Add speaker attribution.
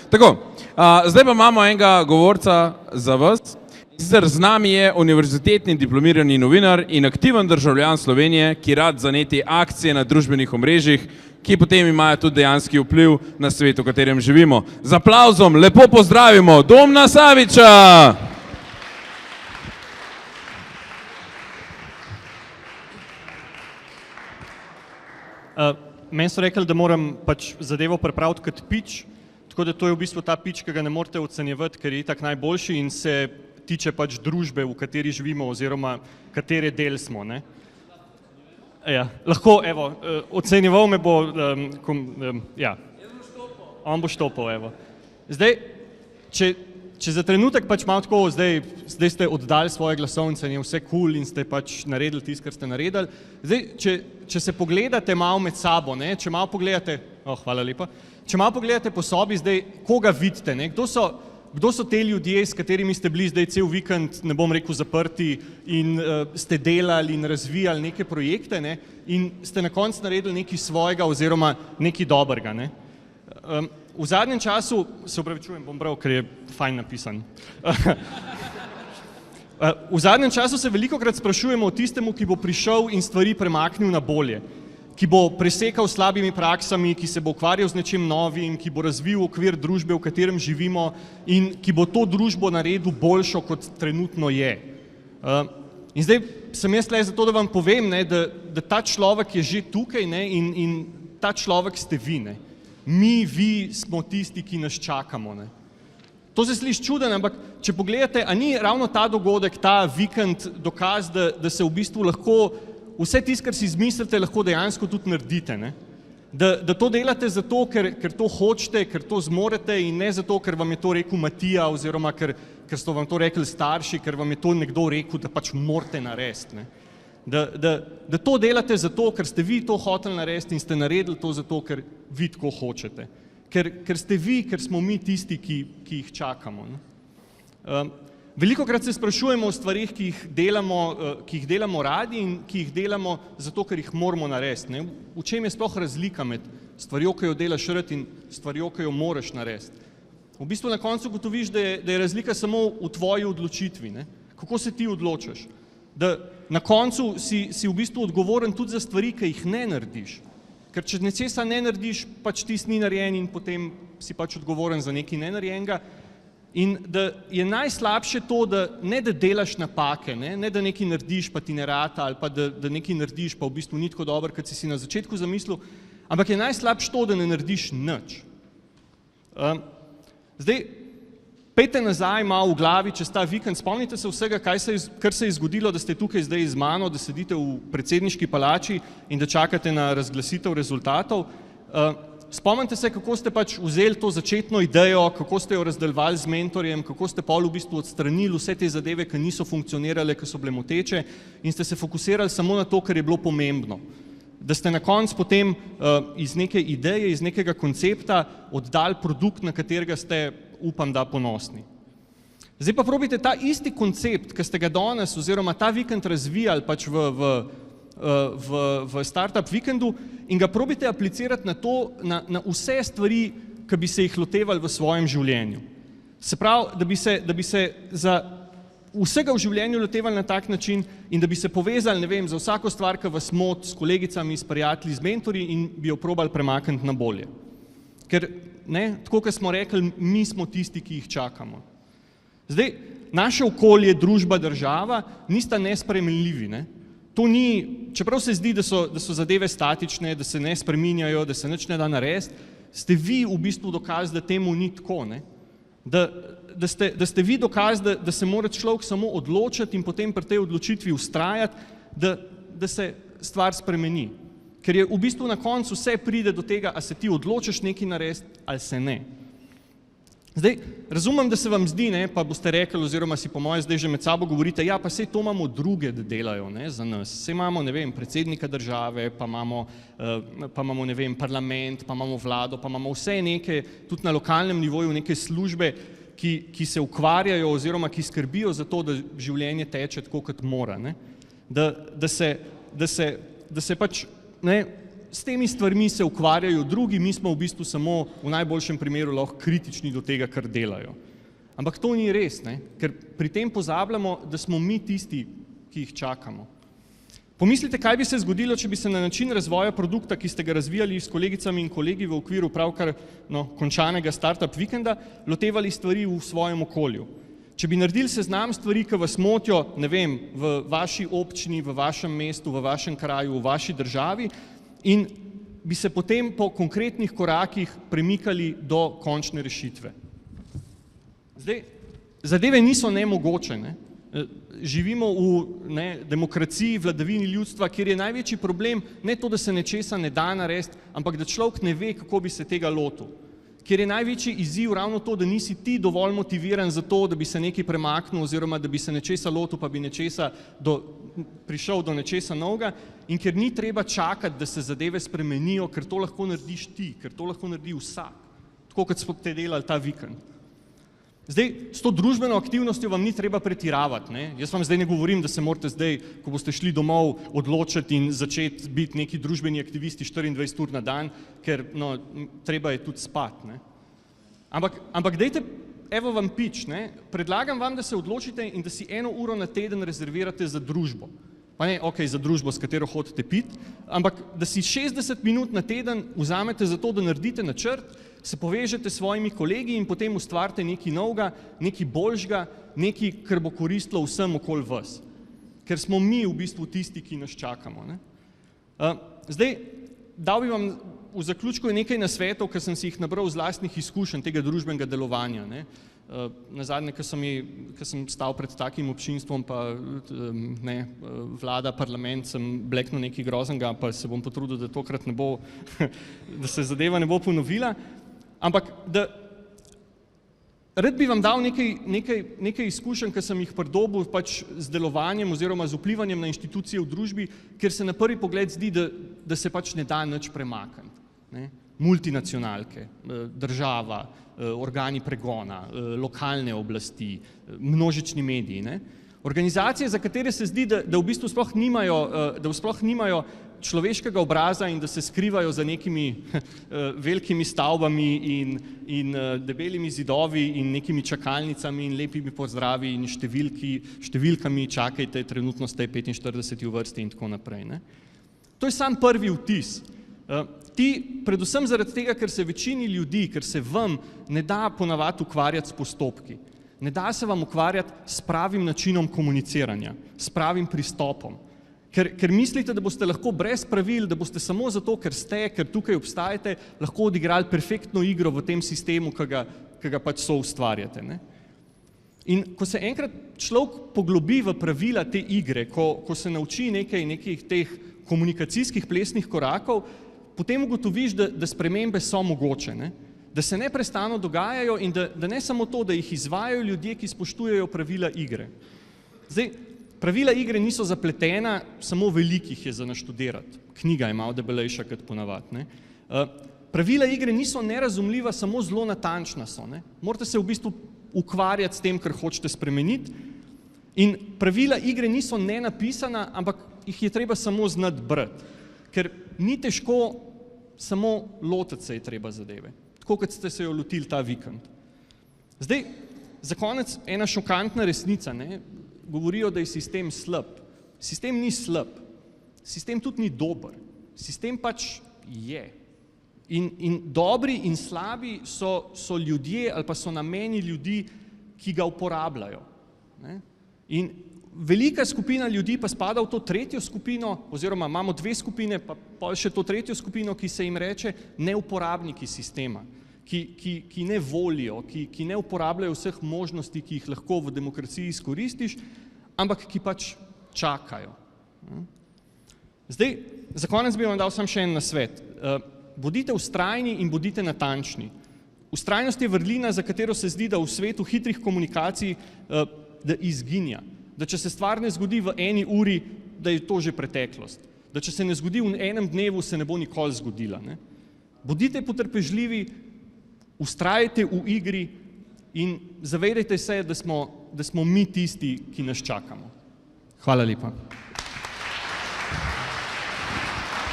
Speaker 1: Tako, zdaj pa imamo enega govorca za vas. Sicer z nami je univerzitetni diplomirani novinar in aktiven državljan Slovenije, ki rad zaneti akcije na družbenih omrežjih, ki potem imajo tudi dejanski vpliv na svet, v katerem živimo. Z aplavzom lepo pozdravimo Domna Saviča!
Speaker 2: Meni so rekli, da moram pač zadevo pripraviti kot pitch, tako da to je v bistvu ta pitch, ki ga ne morete ocenjevati, ker je itak najboljši in se tiče pač družbe, v kateri živimo oziroma katere del smo, ne. Ja, lahko, evo, ocenjeval me bo, ja. On bo štopal, evo. Zdaj, če za trenutek pač malo tako, zdaj ste oddali svoje glasovnice in je vse cool in ste pač naredili tisto, kar ste naredili. Zdaj, če se pogledate malo med sabo, ne, če malo pogledate, hvala lepa, če malo pogledate po sobi, zdaj, koga vidite, ne, kdo so te ljudje, s katerimi ste bili zdaj cel vikend, ne bom rekel zaprti, in ste delali in razvijali neke projekte, ne, in ste na koncu naredili nekaj svojega oziroma nekaj dobrega, ne. V zadnjem času, se opravičujem, bom bral, ker je fajn napisan. V zadnjem času se velikokrat sprašujemo o tistemu, ki bo prišel in stvari premaknil na bolje, ki bo presekal slabimi praksami, ki se bo ukvarjal z nečim novim, ki bo razvil okvir družbe, v katerem živimo in ki bo to družbo naredil boljšo, kot trenutno je. In zdaj sem jaz tukaj zato, da vam povem, ne, da ta človek je že tukaj, ne, in ta človek ste vi, ne. Vi smo tisti, ki nas čakamo, ne. To se sliši čuden, ampak če pogledate, a ni ravno ta dogodek, ta vikend dokaz, da se v bistvu lahko vse tisto, kar si izmislite, lahko dejansko tudi naredite, ne? Da to delate zato, ker to hočete, ker to zmorete in ne zato, ker vam je to rekel Matija oziroma ker so vam to rekli starši, ker vam je to nekdo rekel, da pač morate narediti, ne? Da to delate zato, ker ste vi to hoteli narediti in ste naredili to zato, ker vi tako hočete. Ker ste vi, ker smo mi tisti, ki jih čakamo, ne? Velikokrat se sprašujemo o stvarih, ki jih delamo radi in ki jih delamo zato, ker jih moramo narediti, ne. V čem je sploh razlika med stvarjo, ki jo delaš rad in stvarjo, ki jo moraš narediti. V bistvu na koncu ugotoviš, da je razlika samo v tvoji odločitvi, ne. Kako se ti odločaš. Da na koncu si v bistvu odgovoren tudi za stvari, ki jih ne narediš. Ker če nečesa ne narediš, pač tisti ni narejen in potem si pač odgovoren za nekaj nenarejenega. In da je najslabše to, da ne da delaš napake, ne da nekaj narediš, pa ti ne rata, ali pa da nekaj narediš, pa v bistvu ni tako dobro, kot si na začetku zamislil, ampak je najslabše to, da ne narediš nič. Zdaj, pejte nazaj malo v glavi čez ta vikend, spomnite se vsega, kar se je zgodilo, da ste tukaj zdaj z mano, da sedite v predsedniški palači in da čakate na razglasitev rezultatov. Spomnite se, kako ste pač vzeli to začetno idejo, kako ste jo razdeljevali z mentorjem, kako ste pol v bistvu odstranili vse te zadeve, ki niso funkcionirale, ki so bile moteče in ste se fokusirali samo na to, kar je bilo pomembno. Da ste na koncu potem iz neke ideje, iz nekega koncepta oddali produkt, na katerega ste, upam, da ponosni. Zdaj pa probajte ta isti koncept, ki ste ga danes oziroma ta vikend razvijali pač v startup vikendu in ga probajte aplicirati na to, na vse stvari, ki bi se jih lotevali v svojem življenju. Se pravi, da bi se za vsega v življenju lotevali na tak način in da bi se povezali, ne vem, za vsako stvar, ki vas moti, s kolegicami, s prijatelji, z mentorji in bi jo probali premakniti na bolje. Ker, ne, tako kot smo rekli, mi smo tisti, ki jih čakamo. Zdaj, naše okolje, družba, država nista nespremenljivi, ne. To ni, čeprav se zdi, da so zadeve statične, da se ne spreminjajo, da se nič ne da narediti, ste vi v bistvu dokaz, da temu ni tako, ne. Da ste vi dokaz, da se mora človek samo odločiti in potem pri tej odločitvi vztrajati, da se stvar spremeni. Ker je v bistvu na koncu vse pride do tega, a se ti odločiš nekaj narediti ali se ne. Zdaj, razumem, da se vam zdi, ne, pa boste rekli, oziroma si po moje zdaj že med sabo govorite, ja, pa sej to imamo druge, da delajo, ne, za nas. Sej imamo, ne vem, predsednika države, pa imamo, ne vem, parlament, pa imamo vlado, pa imamo vse neke, tudi na lokalnem nivoju, neke službe, ki se ukvarjajo oziroma ki skrbijo za to, da življenje teče tako, kot mora, ne. Da se pač, ne, s temi stvarmi se ukvarjajo drugi, mi smo v bistvu samo v najboljšem primeru lahko kritični do tega, kar delajo. Ampak to ni res, ne? Ker pri tem pozabljamo, da smo mi tisti, ki jih čakamo. Pomislite, kaj bi se zgodilo, če bi se na način razvoja produkta, ki ste ga razvijali s kolegicami in kolegi v okviru pravkar končanega startup vikenda, lotevali stvari v svojem okolju. Če bi naredili seznam stvari, ki vas motijo, ne vem, v vaši občini, v vašem mestu, v vašem kraju, v vaši državi in bi se potem po konkretnih korakih premikali do končne rešitve. Zdaj, zadeve niso nemogoče, ne? Živimo v demokraciji, vladavini ljudstva, kjer je največji problem ne to, da se nečesa ne da narediti, ampak da človek ne ve, kako bi se tega lotil. Kjer je največji izziv ravno to, da nisi ti dovolj motiviran za to, da bi se nekaj premaknil oziroma da bi se nečesa lotil, pa bi prišel do nečesa novega in ker ni treba čakati, da se zadeve spremenijo, ker to lahko narediš ti, ker to lahko naredi vsak, tako kot smo te delali ta vikend. Zdaj, s to družbeno aktivnostjo vam ni treba pretiravati, ne? Jaz vam zdaj ne govorim, da se morate zdaj, ko boste šli domov, odločiti in začeti biti neki družbeni aktivisti 24 ur na dan, ker treba je tudi spati, ne? Ampak dajte, evo vam pitch, ne? Predlagam vam, da se odločite in da si 1 uro na teden rezervirate za družbo. Pa ne, za družbo, s katero hodite piti, ampak da si 60 minut na teden vzamete za to, da naredite načrt, se povežete s svojimi kolegi in potem ustvarite nekaj novega, nekaj boljšega, nekaj, kar bo koristilo vsem okoli vas. Ker smo mi v bistvu tisti, ki nas čakamo, ne? Zdaj, dal bi vam v zaključku nekaj nasvetov, ker sem si jih nabral z lastnih izkušenj tega družbenega delovanja, ne? Nazadnje, ko sem stal pred takim občinstvom, pa vlada, parlament, sem bleknil nekaj groznega, pa se bom potrudil, da tokrat ne bo, da se zadeva ne bo ponovila. Ampak, rad bi vam dal nekaj izkušenj, ki sem jih pridobil pač z delovanjem oziroma z vplivanjem na inštitucije v družbi, kjer se na prvi pogled zdi, da se pač ne da nič premakniti, ne? Multinacionalke, država, organi pregona, lokalne oblasti, množični mediji, ne? Organizacije, za katere se zdi, da v bistvu sploh nimajo človeškega obraza in da se skrivajo za nekimi velikimi stavbami in debelimi zidovi in nekimi čakalnicami in lepimi pozdravi in številkami, čakajte, trenutno ste 45 v vrsti in tako naprej, ne? To je sam prvi vtis. Ti, predvsem zaradi tega, ker se večini ljudi, ker se vam ne da ponavadi ukvarjati s postopki, ne da se vam ukvarjati s pravim načinom komuniciranja, s pravim pristopom, ker mislite, da boste lahko brez pravil, da boste samo zato, ker tukaj obstajate, lahko odigrali perfektno igro v tem sistemu, ki ga pač soustvarjate, ne? In ko se enkrat človek poglobi v pravila te igre, ko se nauči nekih teh komunikacijskih plesnih korakov, potem ugotoviš, da spremembe so mogoče, ne? Da se neprestano dogajajo in da ne samo to, da jih izvajajo ljudje, ki spoštujejo pravila igre. Zdaj, pravila igre niso zapletena, samo velikih je za naštudirati. Knjiga je malo debelejša kot ponavadi, ne? Pravila igre niso nerazumljiva, samo zelo natančna so, ne? Morate se v bistvu ukvarjati s tem, kar hočete spremeniti. In pravila igre niso nenapisana, ampak jih je treba samo znati brati. Ker ni težko, samo lotiti se je treba zadeve. Tako kot ste se jo lotili ta vikend. Zdaj, za konec ena šokantna resnica, ne? Govorijo, da je sistem slab. Sistem ni slab. Sistem tudi ni dober. Sistem pač je. In dobri in slabi so ljudje ali pa so nameni ljudi, ki ga uporabljajo, ne? In velika skupina ljudi pa spada v to tretjo skupino, oziroma imamo 2 skupine, pa še to tretjo skupino, ki se jim reče neuporabniki sistema, ki ne volijo, ki ne uporabljajo vseh možnosti, ki jih lahko v demokraciji izkoristiš, ampak ki pač čakajo. Zdaj, za konec bi vam dal samo še en nasvet. Bodite vztrajni in bodite natančni. Vztrajnost je vrlina, za katero se zdi, da v svetu hitrih komunikacij da izginja. Da če se stvar ne zgodi v 1 uri, da je to že preteklost. Da če se ne zgodi v 1 dnevu, se ne bo nikoli zgodila, ne? Bodite potrpežljivi, vztrajajte v igri in zavedajte se, da smo mi tisti, ki nas čakamo. Hvala lepa.